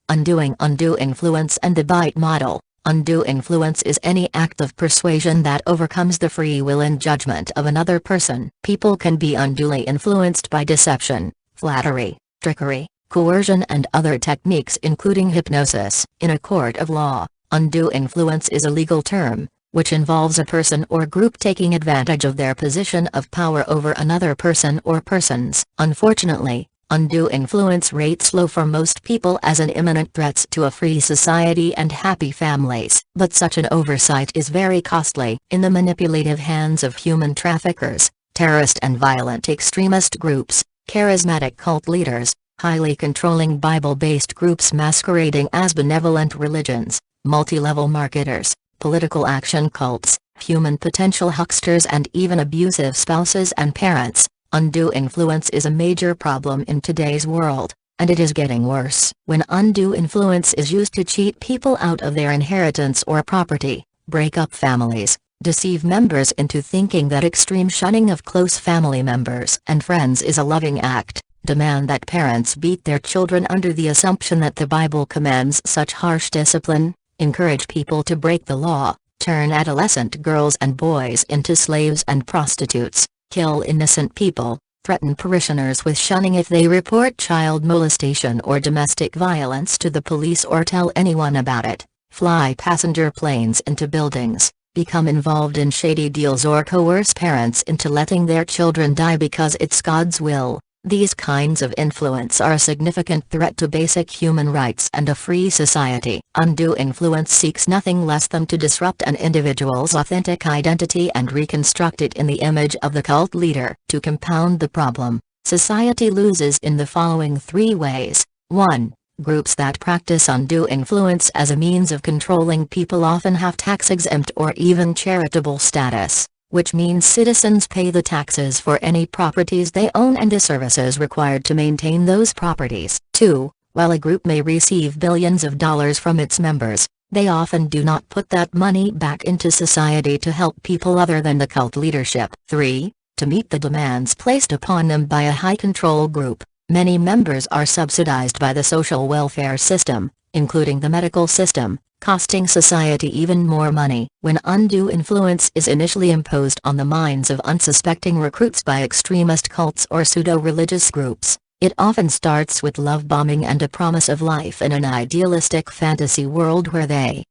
Undoing undue influence and the Bite model. Undue influence is any act of persuasion that overcomes the free will and judgment of another person. People can be unduly influenced by deception, flattery, trickery, coercion and other techniques including hypnosis. In a court of law, undue influence is a legal term, which involves a person or group taking advantage of their position of power over another person or persons. Unfortunately, undue influence rates low for most people as an imminent threat to a free society and happy families. But such an oversight is very costly. In the manipulative hands of human traffickers, terrorist and violent extremist groups, charismatic cult leaders, highly controlling Bible-based groups masquerading as benevolent religions, multi-level marketers, political action cults, human potential hucksters and even abusive spouses and parents. Undue influence is a major problem in today's world, and it is getting worse. When undue influence is used to cheat people out of their inheritance or property, break up families, deceive members into thinking that extreme shunning of close family members and friends is a loving act, demand that parents beat their children under the assumption that the Bible commands such harsh discipline, encourage people to break the law, turn adolescent girls and boys into slaves and prostitutes, kill innocent people, threaten parishioners with shunning if they report child molestation or domestic violence to the police or tell anyone about it, fly passenger planes into buildings, become involved in shady deals or coerce parents into letting their children die because it's God's will. These kinds of influence are a significant threat to basic human rights and a free society. Undue influence seeks nothing less than to disrupt an individual's authentic identity and reconstruct it in the image of the cult leader. To compound the problem, society loses in the following three ways. 1. Groups that practice undue influence as a means of controlling people often have tax-exempt or even charitable status, which means citizens pay the taxes for any properties they own and the services required to maintain those properties. 2. While a group may receive billions of dollars from its members, they often do not put that money back into society to help people other than the cult leadership. 3. To meet the demands placed upon them by a high-control group, many members are subsidized by the social welfare system, including the medical system, costing society even more money. When undue influence is initially imposed on the minds of unsuspecting recruits by extremist cults or pseudo-religious groups, it often starts with love bombing and a promise of life in an idealistic fantasy world where they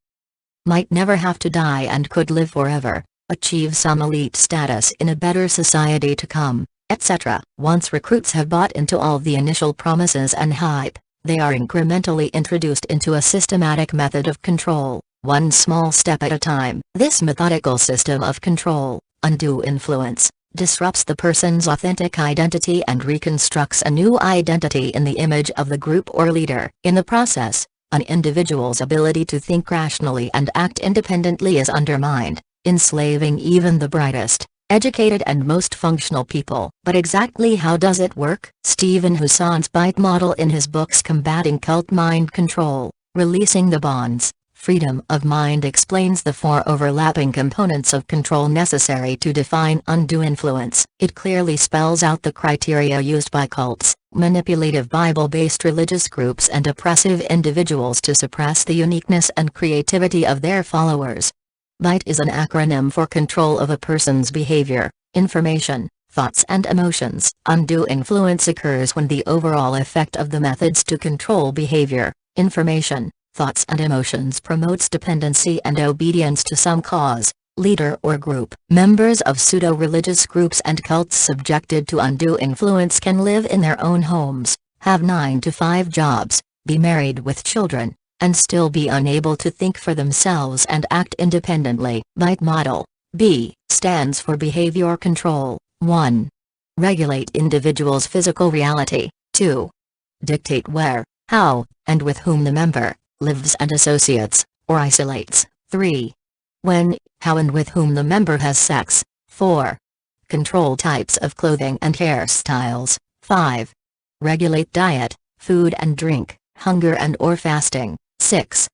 might never have to die and could live forever, achieve some elite status in a better society to come, etc. Once recruits have bought into all the initial promises and hype, they are incrementally introduced into a systematic method of control, one small step at a time. This methodical system of control, undue influence, disrupts the person's authentic identity and reconstructs a new identity in the image of the group or leader. In the process, an individual's ability to think rationally and act independently is undermined, enslaving even the brightest, educated and most functional people. But exactly how does it work? Stephen Hussan's Bite model in his books Combating Cult Mind Control, Releasing the Bonds, Freedom of Mind explains the four overlapping components of control necessary to define undue influence. It clearly spells out the criteria used by cults, manipulative Bible-based religious groups and oppressive individuals to suppress the uniqueness and creativity of their followers. BITE is an acronym for control of a person's behavior, information, thoughts and emotions. Undue influence occurs when the overall effect of the methods to control behavior, information, thoughts and emotions promotes dependency and obedience to some cause, leader or group. Members of pseudo-religious groups and cults subjected to undue influence can live in their own homes, have 9-to-5 jobs, be married with children, and still be unable to think for themselves and act independently. BITE model. B stands for behavior control. 1. Regulate individuals' physical reality. 2. Dictate where, how, and with whom the member lives and associates, or isolates. 3. When, how and with whom the member has sex. 4. Control types of clothing and hairstyles. 5. Regulate diet, food and drink, hunger and or fasting. 6.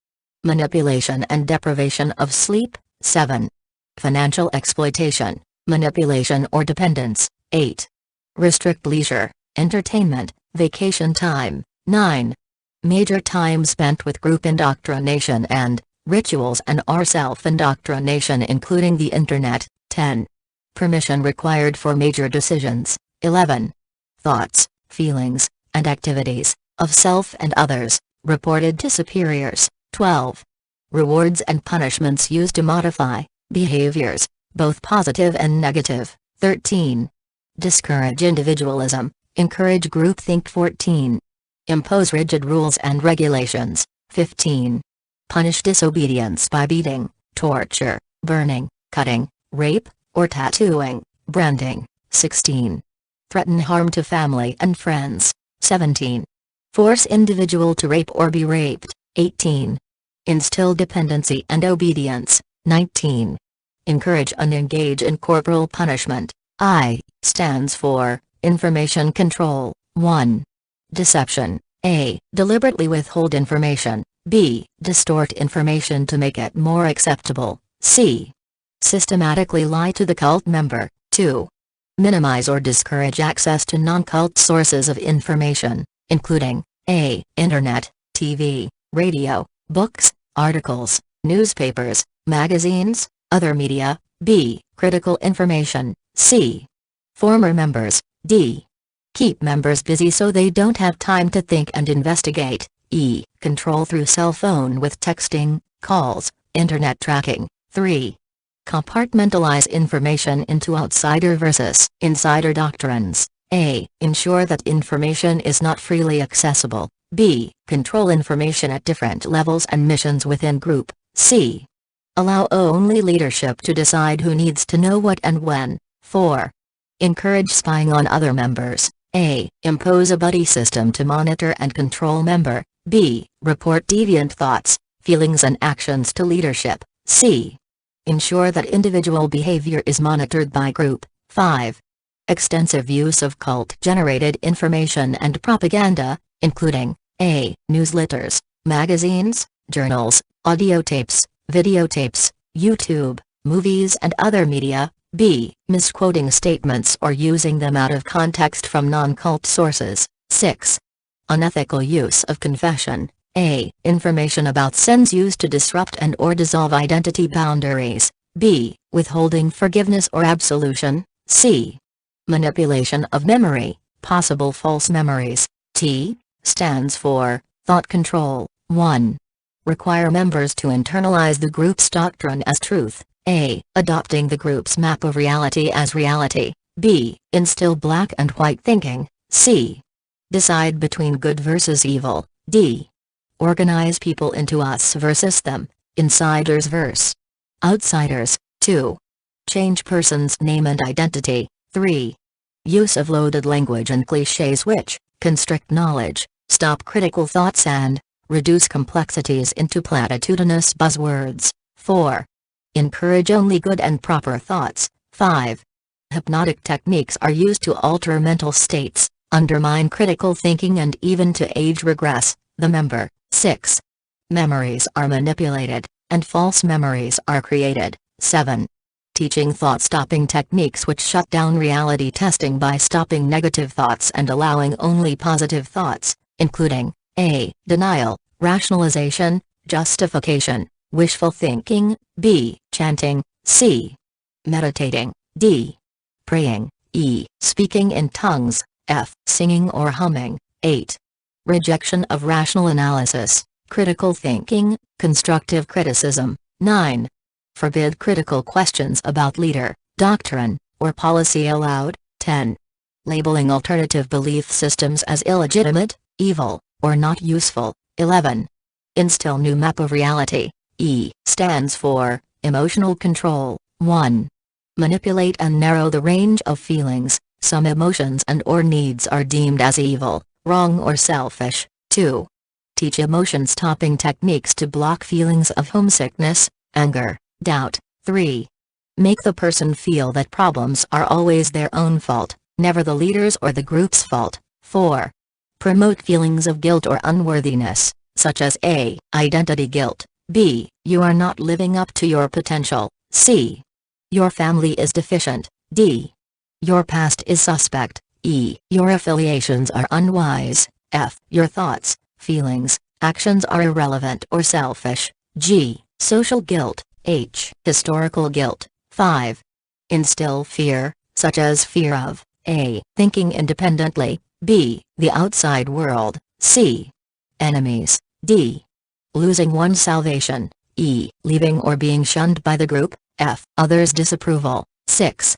Manipulation and deprivation of sleep. 7. Financial exploitation, manipulation or dependence. 8. Restrict leisure, entertainment, vacation time. 9. Major time spent with group indoctrination and rituals and or self-indoctrination including the Internet. 10. Permission required for major decisions. 11. Thoughts, feelings, and activities, of self and others, reported to superiors. 12. Rewards and punishments used to modify behaviors, both positive and negative. 13. Discourage individualism, encourage groupthink. 14. Impose rigid rules and regulations. 15. Punish disobedience by beating, torture, burning, cutting, rape, or tattooing, branding. 16. Threaten harm to family and friends. 17. Force individual to rape or be raped. 18. Instill dependency and obedience. 19. Encourage and engage in corporal punishment. I stands for information control. 1. Deception. A. Deliberately withhold information. B. Distort information to make it more acceptable. C. Systematically lie to the cult member. 2. Minimize or discourage access to non-cult sources of information, including A. Internet, TV, radio, books, articles, newspapers, magazines, other media. B. Critical information. C. Former members. D. Keep members busy so they don't have time to think and investigate. E. Control through cell phone with texting, calls, internet tracking. 3. Compartmentalize information into outsider versus insider doctrines. A. Ensure that information is not freely accessible. B. Control information at different levels and missions within group. C. Allow only leadership to decide who needs to know what and when. 4. Encourage spying on other members. A. Impose a buddy system to monitor and control member. B. Report deviant thoughts, feelings and actions to leadership. C. Ensure that individual behavior is monitored by group. 5. Extensive use of cult-generated information and propaganda, including A. Newsletters, magazines, journals, audio tapes, videotapes, YouTube, movies and other media. B. Misquoting statements or using them out of context from non-cult sources. 6. Unethical use of confession. A. Information about sins used to disrupt and or dissolve identity boundaries. B. Withholding forgiveness or absolution. C. Manipulation of memory, possible false memories. T. Stands for thought control. 1. Require members to internalize the group's doctrine as truth. A. Adopting the group's map of reality as reality. B. Instill black and white thinking. C. Decide between good versus evil. D. Organize people into us versus them, insiders versus outsiders. 2. Change person's name and identity. 3. Use of loaded language and cliches which constrict knowledge, stop critical thoughts and reduce complexities into platitudinous buzzwords. 4. Encourage only good and proper thoughts. 5. Hypnotic techniques are used to alter mental states, undermine critical thinking and even to age regress the member. 6. Memories are manipulated, and false memories are created. 7. Teaching thought-stopping techniques which shut down reality testing by stopping negative thoughts and allowing only positive thoughts, including A. Denial, rationalization, justification, wishful thinking. B. Chanting. C. Meditating. D. Praying. E. Speaking in tongues. F. Singing or humming. 8. Rejection of rational analysis, critical thinking, constructive criticism. 9. Forbid critical questions about leader, doctrine, or policy aloud. 10. Labeling alternative belief systems as illegitimate, evil, or not useful. 11. Instill new map of reality. E. Stands for emotional control. 1. Manipulate and narrow the range of feelings. Some emotions and or needs are deemed as evil, wrong or selfish. 2. Teach emotion-stopping techniques to block feelings of homesickness, anger, doubt. 3. Make the person feel that problems are always their own fault, never the leader's or the group's fault. 4. Promote feelings of guilt or unworthiness, such as A. Identity guilt. B. You are not living up to your potential. C. Your family is deficient. D. Your past is suspect. E. Your affiliations are unwise. F. Your thoughts, feelings, actions are irrelevant or selfish. G. Social guilt. H. Historical guilt. 5. Instill fear, such as fear of A. Thinking independently, B. The outside world, C. Enemies, D. Losing one's salvation, E. Leaving or being shunned by the group, F. Others' disapproval. 6.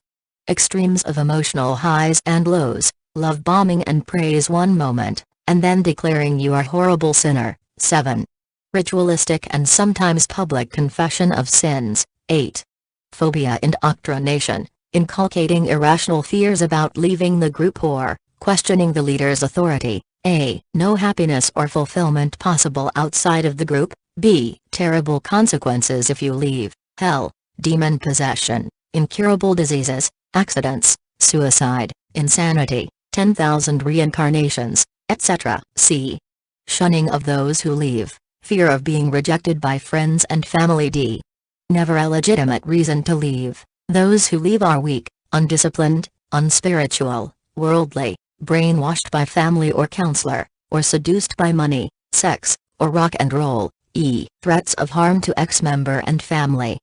Extremes of emotional highs and lows, love bombing and praise one moment, and then declaring you are horrible sinner. 7. Ritualistic and sometimes public confession of sins. 8. Phobia indoctrination, inculcating irrational fears about leaving the group or questioning the leader's authority. A. No happiness or fulfillment possible outside of the group. B. Terrible consequences if you leave. Hell, demon possession, incurable diseases, accidents, suicide, insanity, 10,000 reincarnations, etc. C. Shunning of those who leave, fear of being rejected by friends and family. D. Never a legitimate reason to leave. Those who leave are weak, undisciplined, unspiritual, worldly, brainwashed by family or counselor, or seduced by money, sex, or rock and roll. E. Threats of harm to ex-member and family.